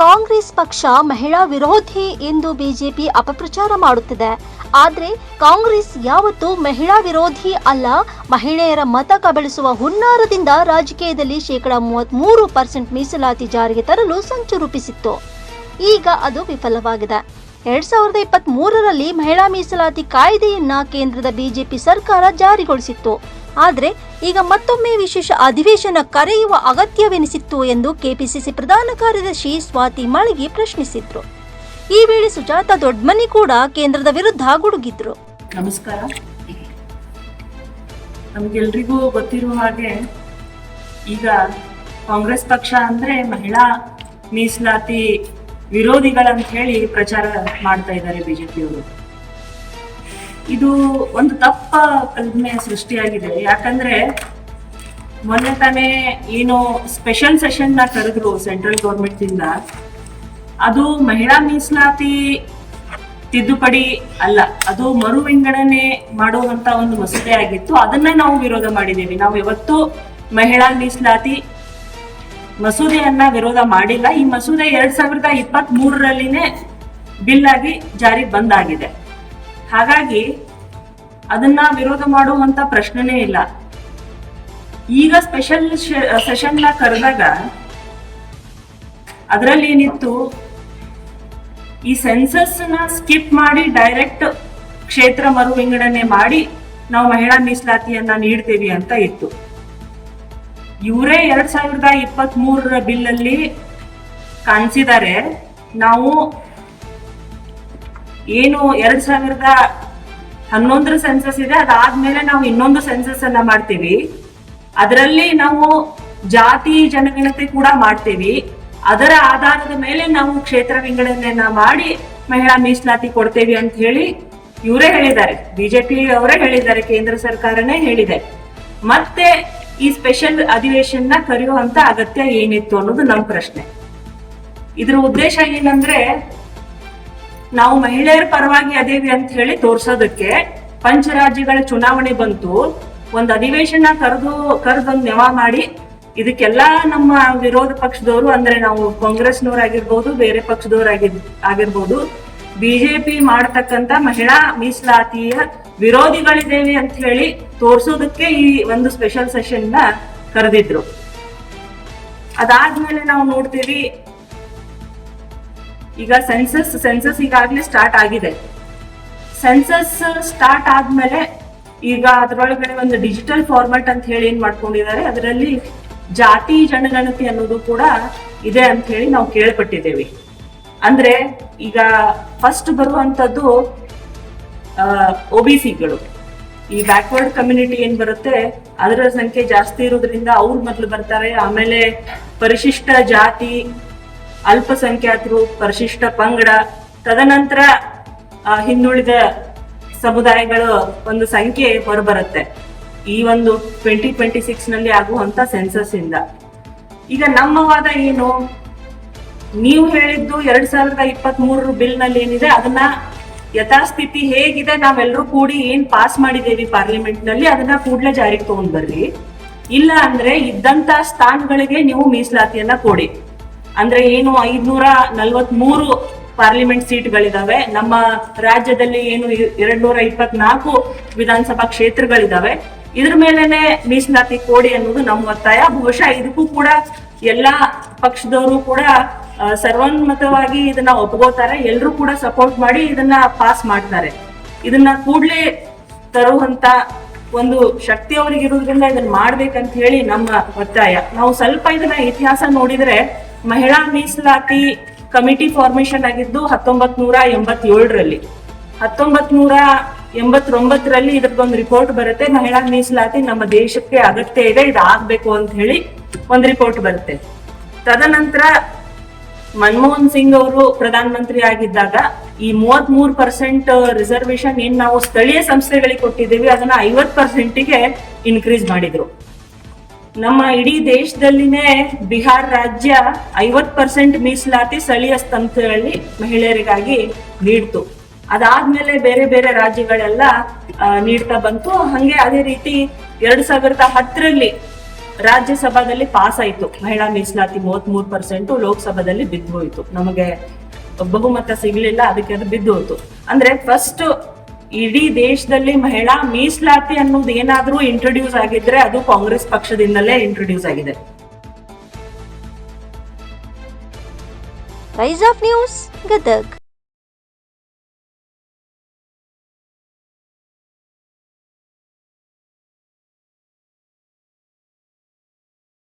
ಕಾಂಗ್ರೆಸ್ ಪಕ್ಷ ಮಹಿಳಾ ವಿರೋಧಿ ಎಂದು ಬಿಜೆಪಿ ಅಪಪ್ರಚಾರ ಮಾಡುತ್ತಿದೆ. ಆದರೆ ಕಾಂಗ್ರೆಸ್ ಯಾವತ್ತೂ ಮಹಿಳಾ ವಿರೋಧಿ ಅಲ್ಲ. ಮಹಿಳೆಯರ ಮತ ಕಬಳಿಸುವ ಹುನ್ನಾರದಿಂದ ರಾಜಕೀಯದಲ್ಲಿ 33% ಮೀಸಲಾತಿ ಜಾರಿಗೆ ತರಲು ಸಂಚು ರೂಪಿಸಿತ್ತು. ಈಗ ಅದು ವಿಫಲವಾಗಿದೆ. 2023ರಲ್ಲಿ ಮಹಿಳಾ ಮೀಸಲಾತಿ ಕಾಯ್ದೆಯನ್ನ ಕೇಂದ್ರದ ಬಿಜೆಪಿ ಸರ್ಕಾರ ಜಾರಿಗೊಳಿಸಿತ್ತು. ಆದರೆ ಈಗ ಮತ್ತೊಮ್ಮೆ ವಿಶೇಷ ಅಧಿವೇಶನ ಕರೆಯುವ ಅಗತ್ಯವೆನಿಸಿತ್ತು ಎಂದು ಕೆಪಿಸಿಸಿ ಪ್ರಧಾನ ಕಾರ್ಯದರ್ಶಿ ಸ್ವಾತಿ ಮಾಳಿಗೆ ಪ್ರಶ್ನಿಸಿದ್ರು. ಈ ವೇಳೆ ಸುಜಾತ ದೊಡ್ಮನಿ ಕೂಡ ಕೇಂದ್ರದ ವಿರುದ್ಧ ಗುಡುಗಿದ್ರು. ನಮಸ್ಕಾರ. ನಮ್ಗೆಲ್ರಿಗೂ ಗೊತ್ತಿರುವ ಹಾಗೆ ಈಗ ಕಾಂಗ್ರೆಸ್ ಪಕ್ಷ ಅಂದ್ರೆ ಮಹಿಳಾ ಮೀಸಲಾತಿ ವಿರೋಧಿಗಳಂತ ಹೇಳಿ ಪ್ರಚಾರ ಮಾಡ್ತಾ ಇದ್ದಾರೆ ಬಿಜೆಪಿಯವರು. ಇದು ಒಂದು ತಪ್ಪ ಕಲ್ಪನೆ ಸೃಷ್ಟಿಯಾಗಿದೆ. ಯಾಕಂದ್ರೆ ಮೊನ್ನೆ ತಾನೇ ಏನು ಸ್ಪೆಷಲ್ ಸೆಷನ್ ನ ಕರೆದ್ರು ಸೆಂಟ್ರಲ್ ಗೌರ್ಮೆಂಟ್ ಇಂದ, ಅದು ಮಹಿಳಾ ಮೀಸಲಾತಿ ತಿದ್ದುಪಡಿ ಅಲ್ಲ, ಅದು ಮರು ವಿಂಗಡಣೆ ಮಾಡುವಂತ ಒಂದು ಮಸೂದೆ ಆಗಿತ್ತು. ಅದನ್ನ ನಾವು ವಿರೋಧ ಮಾಡಿದ್ದೇವೆ. ನಾವು ಯಾವತ್ತೂ ಮಹಿಳಾ ಮೀಸಲಾತಿ ಮಸೂದೆಯನ್ನ ವಿರೋಧ ಮಾಡಿಲ್ಲ. ಈ ಮಸೂದೆ 2023ರಲ್ಲಿನೇ ಬಿಲ್ ಆಗಿ ಜಾರಿ ಬಂದಾಗಿದೆ. ಹಾಗಾಗಿ ಅದನ್ನ ವಿರೋಧ ಮಾಡುವಂತ ಪ್ರಶ್ನೆನೇ ಇಲ್ಲ. ಈಗ ಸ್ಪೆಷಲ್ ಸೆಷನ್ ನ ಕರೆದಾಗ ಅದರಲ್ಲಿ ಏನಿತ್ತು, ಈ ಸೆನ್ಸಸ್ ನ ಸ್ಕಿಪ್ ಮಾಡಿ ಡೈರೆಕ್ಟ್ ಕ್ಷೇತ್ರ ಮರು ವಿಂಗಡಣೆ ಮಾಡಿ ನಾವು ಮಹಿಳಾ ಮೀಸಲಾತಿಯನ್ನ ನೀಡ್ತೇವೆ ಅಂತ ಇತ್ತು. ಇವರೇ 2023ರ ಬಿಲ್ ಅಲ್ಲಿ ಕಾಣಿಸಿದ್ದಾರೆ, ನಾವು ಏನು 2011ರ ಸೆನ್ಸಸ್ ಇದೆ, ಅದಾದ್ಮೇಲೆ ನಾವು ಇನ್ನೊಂದು ಸೆನ್ಸಸ್ ಅನ್ನ ಮಾಡ್ತೀವಿ. ಅದರಲ್ಲಿ ನಾವು ಜಾತಿ ಜನಗಣತಿ ಕೂಡ ಮಾಡ್ತೀವಿ. ಅದರ ಆಧಾರದ ಮೇಲೆ ನಾವು ಕ್ಷೇತ್ರ ವಿಂಗಡಣೆಯನ್ನ ಮಾಡಿ ಮಹಿಳಾ ಮೀಸಲಾತಿ ಕೊಡ್ತೇವೆ ಅಂತ ಹೇಳಿ ಇವರೇ ಹೇಳಿದ್ದಾರೆ. ಬಿಜೆಪಿ ಅವರೇ ಹೇಳಿದ್ದಾರೆ, ಕೇಂದ್ರ ಸರ್ಕಾರನೇ ಹೇಳಿದೆ. ಮತ್ತೆ ಈ ಸ್ಪೆಷಲ್ ಅಧಿವೇಶನ ಕರೆಯುವಂತ ಅಗತ್ಯ ಏನಿತ್ತು ಅನ್ನೋದು ನಮ್ಮ ಪ್ರಶ್ನೆ. ಇದ್ರ ಉದ್ದೇಶ ಏನಂದ್ರೆ, ನಾವು ಮಹಿಳೆಯರ ಪರವಾಗಿ ಅದೇವಿ ಅಂತ ಹೇಳಿ ತೋರ್ಸೋದಕ್ಕೆ ಪಂಚರಾಜ್ಯಗಳ ಚುನಾವಣೆ ಬಂತು, ಒಂದು ಅಧಿವೇಶನ ಕರೆದೊಂದು ನೆವ ಮಾಡಿ ಇದಕ್ಕೆಲ್ಲ ನಮ್ಮ ವಿರೋಧ ಪಕ್ಷದವರು, ಅಂದ್ರೆ ನಾವು ಕಾಂಗ್ರೆಸ್ನವರಾಗಿರ್ಬೋದು, ಬೇರೆ ಪಕ್ಷದವರಾಗಿರ್ಬೋದು, ಬಿಜೆಪಿ ಮಾಡತಕ್ಕಂತ ಮಹಿಳಾ ಮೀಸಲಾತಿಯ ವಿರೋಧಿಗಳಿದ್ದೇವೆ ಅಂತ ಹೇಳಿ ತೋರ್ಸೋದಕ್ಕೆ ಈ ಒಂದು ಸ್ಪೆಷಲ್ ಸೆಷನ್ ನ ಕರೆದಿದ್ರು. ಅದಾದ್ಮೇಲೆ ನಾವು ನೋಡ್ತೀವಿ, ಈಗ ಸೆನ್ಸಸ್ ಈಗಾಗಲೇ ಸ್ಟಾರ್ಟ್ ಆಗಿದೆ. ಸೆನ್ಸಸ್ ಸ್ಟಾರ್ಟ್ ಆದ್ಮೇಲೆ ಈಗ ಅದರೊಳಗಡೆ ಒಂದು ಡಿಜಿಟಲ್ ಫಾರ್ಮ್ಯಾಟ್ ಅಂತ ಹೇಳಿ ಏನ್ ಮಾಡ್ಕೊಂಡಿದ್ದಾರೆ, ಅದರಲ್ಲಿ ಜಾತಿ ಜನಗಣತಿ ಅನ್ನೋದು ಕೂಡ ಇದೆ ಅಂತ ಹೇಳಿ ನಾವು ಕೇಳ್ಪಟ್ಟಿದ್ದೇವೆ. ಅಂದ್ರೆ ಈಗ ಫಸ್ಟ್ ಬರುವಂತದ್ದು OBCಗಳು, ಈ ಬ್ಯಾಕ್ವರ್ಡ್ ಕಮ್ಯುನಿಟಿ ಏನ್ ಬರುತ್ತೆ ಅದರ ಸಂಖ್ಯೆ ಜಾಸ್ತಿ ಇರೋದ್ರಿಂದ ಅವ್ರು ಮೊದಲು ಬರ್ತಾರೆ. ಆಮೇಲೆ ಪರಿಶಿಷ್ಟ ಜಾತಿ, ಅಲ್ಪಸಂಖ್ಯಾತರು, ಪರಿಶಿಷ್ಟ ಪಂಗಡ, ತದನಂತರ ಹಿಂದುಳಿದ ಸಮುದಾಯಗಳ ಒಂದು ಸಂಖ್ಯೆ ಹೊರಬರುತ್ತೆ ಈ ಒಂದು 2026 ನಲ್ಲಿ ಆಗುವಂತ ಸೆನ್ಸಸ್ ಇಂದ. ಈಗ ನಮ್ಮ ವಾದ ಏನು, ನೀವು ಹೇಳಿದ್ದು 2023 ಬಿಲ್ ನಲ್ಲಿ ಏನಿದೆ ಅದನ್ನ ಯಥಾಸ್ಥಿತಿ ಹೇಗಿದೆ ನಾವೆಲ್ಲರೂ ಕೂಡಿ ಏನ್ ಪಾಸ್ ಮಾಡಿದೇವಿ ಪಾರ್ಲಿಮೆಂಟ್ ನಲ್ಲಿ ಅದನ್ನ ಕೂಡಲೇ ಜಾರಿಗೆ ತಗೊಂಡ್ ಬರ್ರಿ. ಇಲ್ಲ ಅಂದ್ರೆ ಇದ್ದಂತ ಸ್ಥಾನಗಳಿಗೆ ನೀವು ಮೀಸಲಾತಿಯನ್ನ ಕೊಡಿ. ಅಂದ್ರೆ ಏನು 543 ಪಾರ್ಲಿಮೆಂಟ್ ಸೀಟ್ಗಳಿದಾವೆ ನಮ್ಮ ರಾಜ್ಯದಲ್ಲಿ, ಏನು 224 ವಿಧಾನಸಭಾ ಕ್ಷೇತ್ರಗಳಿದಾವೆ. ಇದ್ರ ಮೇಲೆನೆ ಮೀಸಲಾತಿ ಕೊಡಿ ಅನ್ನೋದು ನಮ್ಮ ಒತ್ತಾಯ. ಬಹುಶಃ ಇದಕ್ಕೂ ಕೂಡ ಎಲ್ಲಾ ಪಕ್ಷದವರು ಕೂಡ ಸರ್ವಾನುಮತವಾಗಿ ಇದನ್ನ ಒಪ್ಕೋತಾರೆ. ಎಲ್ಲರೂ ಕೂಡ ಸಪೋರ್ಟ್ ಮಾಡಿ ಇದನ್ನ ಪಾಸ್ ಮಾಡ್ತಾರೆ. ಇದನ್ನ ಕೂಡ್ಲೇ ತರುವಂತ ಒಂದು ಶಕ್ತಿ ಅವ್ರಿಗೆ ಇರೋದ್ರಿಂದ ಇದನ್ನ ಮಾಡ್ಬೇಕಂತ ಹೇಳಿ ನಮ್ಮ ಒತ್ತಾಯ. ನಾವು ಸ್ವಲ್ಪ ಇದನ್ನ ಇತಿಹಾಸ ನೋಡಿದ್ರೆ, ಮಹಿಳಾ ಮೀಸಲಾತಿ ಕಮಿಟಿ ಫಾರ್ಮೇಶನ್ ಆಗಿದ್ದು 1987ರಲ್ಲಿ. 1989ರಲ್ಲಿ ಇದ್ರದ್ದೊಂದು ರಿಪೋರ್ಟ್ ಬರುತ್ತೆ, ಮಹಿಳಾ ಮೀಸಲಾತಿ ನಮ್ಮ ದೇಶಕ್ಕೆ ಅಗತ್ಯ ಇದೆ, ಇದಾಗಬೇಕು ಅಂತ ಹೇಳಿ ಒಂದು ರಿಪೋರ್ಟ್ ಬರುತ್ತೆ. ತದನಂತರ ಮನಮೋಹನ್ ಸಿಂಗ್ ಅವರು ಪ್ರಧಾನ ಮಂತ್ರಿ ಆಗಿದ್ದಾಗ ಈ 33% ರಿಸರ್ವೇಶನ್ ಏನ್ ನಾವು ಸ್ಥಳೀಯ ಸಂಸ್ಥೆಗಳಿಗೆ ಕೊಟ್ಟಿದ್ದೀವಿ ಅದನ್ನ 50%ಗೆ ಇನ್ಕ್ರೀಸ್ ಮಾಡಿದ್ರು. ನಮ್ಮ ಇಡೀ ದೇಶದಲ್ಲಿನೇ ಬಿಹಾರ ರಾಜ್ಯ 50% ಮೀಸಲಾತಿ ಸ್ಥಳೀಯ ಸಂಸ್ಥೆಗಳಲ್ಲಿ ಮಹಿಳೆಯರಿಗಾಗಿ ನೀಡ್ತು. ಅದಾದ್ಮೇಲೆ ಬೇರೆ ಬೇರೆ ರಾಜ್ಯಗಳೆಲ್ಲ ನೀಡ್ತಾ ಬಂತು. ಹಂಗೆ ಅದೇ ರೀತಿ 2010ರಲ್ಲಿ ರಾಜ್ಯಸಭಾದಲ್ಲಿ ಪಾಸ್ ಆಯ್ತು ಮಹಿಳಾ ಮೀಸಲಾತಿ 33%, ಲೋಕಸಭಾದಲ್ಲಿ ಬಿದ್ದು ಹೋಯ್ತು, ನಮಗೆ ಬಹುಮತ ಸಿಗ್ಲಿಲ್ಲ, ಅದಕ್ಕೆ ಅದು ಬಿದ್ದು ಹೋಯ್ತು. ಅಂದ್ರೆ ಫಸ್ಟ್ ಇಡೀ ದೇಶದಲ್ಲಿ ಮಹಿಳಾ ಮೀಸಲಾತಿ ಅನ್ನೋದು ಏನಾದ್ರೂ ಇಂಟ್ರೊಡ್ಯೂಸ್ ಆಗಿದ್ರೆ ಅದು ಕಾಂಗ್ರೆಸ್ ಪಕ್ಷದಿಂದಲೇ ಇಂಟ್ರೊಡ್ಯೂಸ್ ಆಗಿದೆ. Rise of news Gadag.